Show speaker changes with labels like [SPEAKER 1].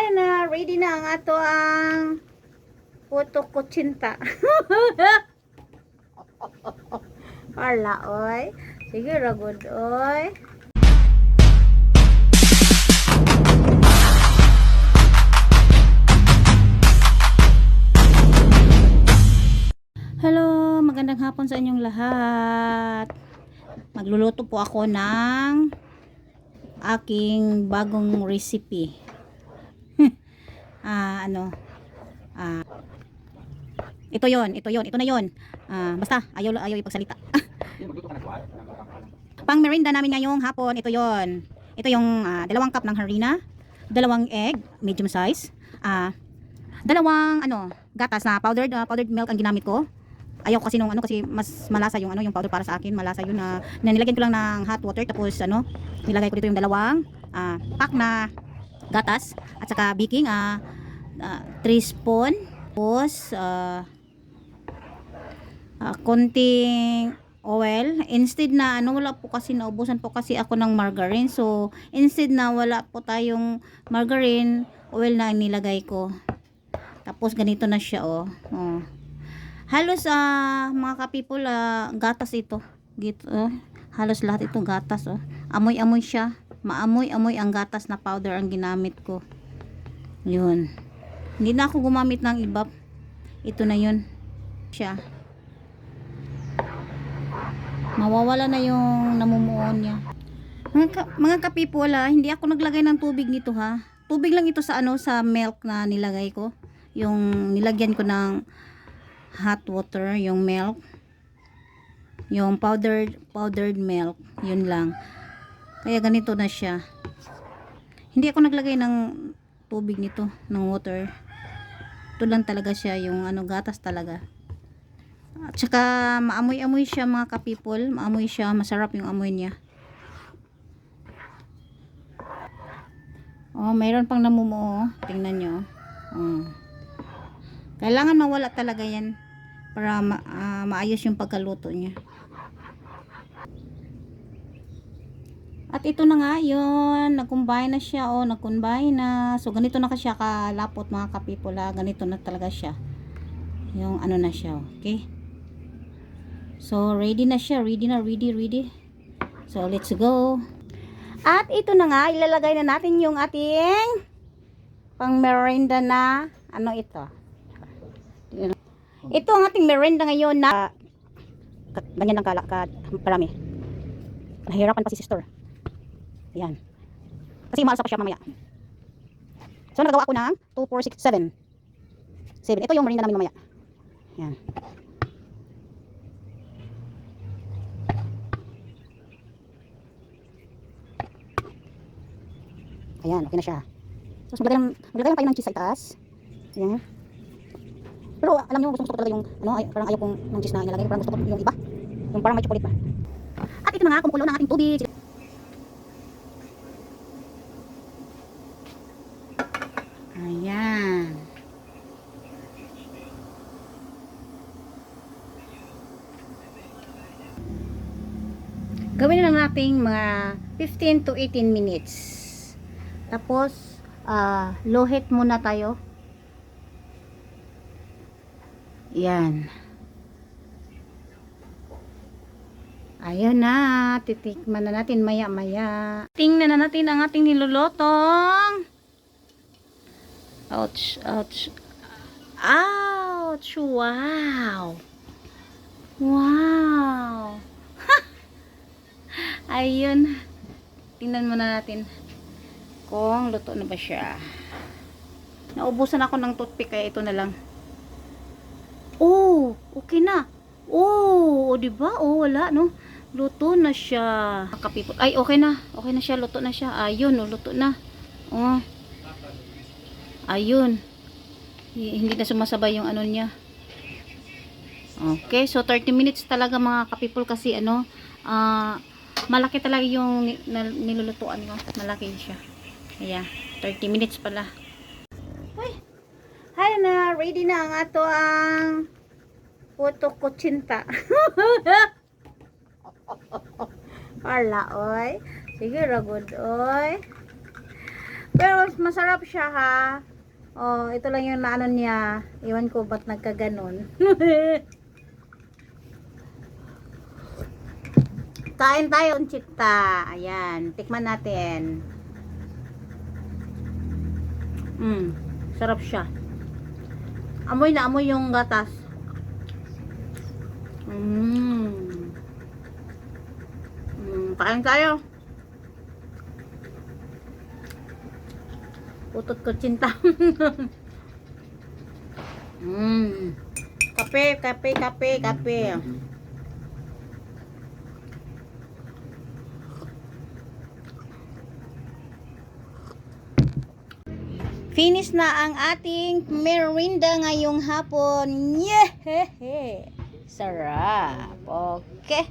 [SPEAKER 1] Hay na, ready na ang ato ang puto kutsinta. Wala, oy. Sige, ragod, oy. Hello, magandang hapon sa inyong lahat. Magluluto po ako ng aking bagong recipe. Ito na yon. Basta ayaw ipagsalita. Pang merienda namin ngayong hapon, ito yon. Ito yung 2 cup ng harina, 2 egg, medium size, dalawang gatas na powdered milk ang ginamit ko. Ayaw kasi nung kasi mas malasa yung yung powder para sa akin, malasa yun na nilagyan ko lang ng hot water, tapos nilagay ko dito yung 2 pack na gatas at saka baking 3 spoon, tapos konting oil. Instead na wala po kasi, naubusan po kasi ako ng margarine, so instead na wala po tayong margarine, oil na nilagay ko. Tapos ganito na siya, halos mga ka-people, gatas ito gito, halos lahat ito gatas, amoy siya, maamoy ang gatas na powder ang ginamit ko. Yun, hindi na ako gumamit ng iba, ito na yun siya. Mawawala na yung namumuon niya. Mga ka-people, hindi ako naglagay ng tubig nito, tubig lang ito sa sa milk na nilagay ko, yung nilagyan ko ng hot water, yung milk, yung powdered milk, yun lang. Kaya ganito na siya. Hindi ako naglagay ng tubig nito, ng water. Ito lang talaga siya, yung gatas talaga. At saka maamoy-amoy siya, mga ka-people, maamoy siya, masarap yung amoy niya. Mayroon pang namumuo, tingnan nyo. Kailangan mawala talaga yan para maayos yung pagkaluto niya. At ito na nga yun, nag-combine na siya, nag-combine na. So ganito na siya kalapot, mga ka-people, ganito na talaga siya. Yung na siya, okay? So ready na siya, ready. So let's go. At ito na nga, ilalagay na natin yung ating pang merienda na ito. Ito ang ating merienda ngayon na ganyan lang parami. Nahirapan pa si sister. Yan. Kasi maalsa pa siya mamaya. So nagawa ko ng 2, 4, 6, 7. Ito yung merienda namin mamaya. Yan. Ayan, okay na siya. So maglagay lang tayo ng cheese sa itaas. Ayan. Pero alam niyo, gusto ko talaga yung parang ayaw kong ng cheese na ilalagay, parang gusto ko yung iba, yung parang may chocolate pa. At ito na nga, kumukulo ng ating tubig. Ayan. Gawin na lang natin mga 15 to 18 minutes. Tapos low heat muna tayo. Yan. Ayun na, titikman na natin maya-maya. Tingnan na natin ang ating nilulotong. Ouch. Wow. Ayun. Tingnan muna natin kung luto na ba siya. Naubusan ako ng toothpick, kaya ito na lang. Okay na. Diba? Wala, no? Luto na siya. Kapipot. Ay, okay na siya. Luto na siya. Ayun, luto na. Ayun. Hindi na sumasabay yung niya. Okay, so 30 minutes talaga, mga kapipol, kasi malaki talaga yung nilulutuan ko. Malaki siya. Kaya, 30 minutes pala. Hay na, ready na ang ato ang puto kutsinta. Wala, oy. Sige, ragod, oy. Pero masarap siya ha. Oh, ito lang yung naano niya. Iwan ko ba't nagkaganon. Kain tayo, Unchita. Ayan, tikman natin. Sarap siya. Amoy na amoy yung gatas. Kain tayo. Putot ko cinta. Kape, kape, kape, kape. Finish na ang ating merinda ngayong hapon. Yehehe. Sarap. Okay.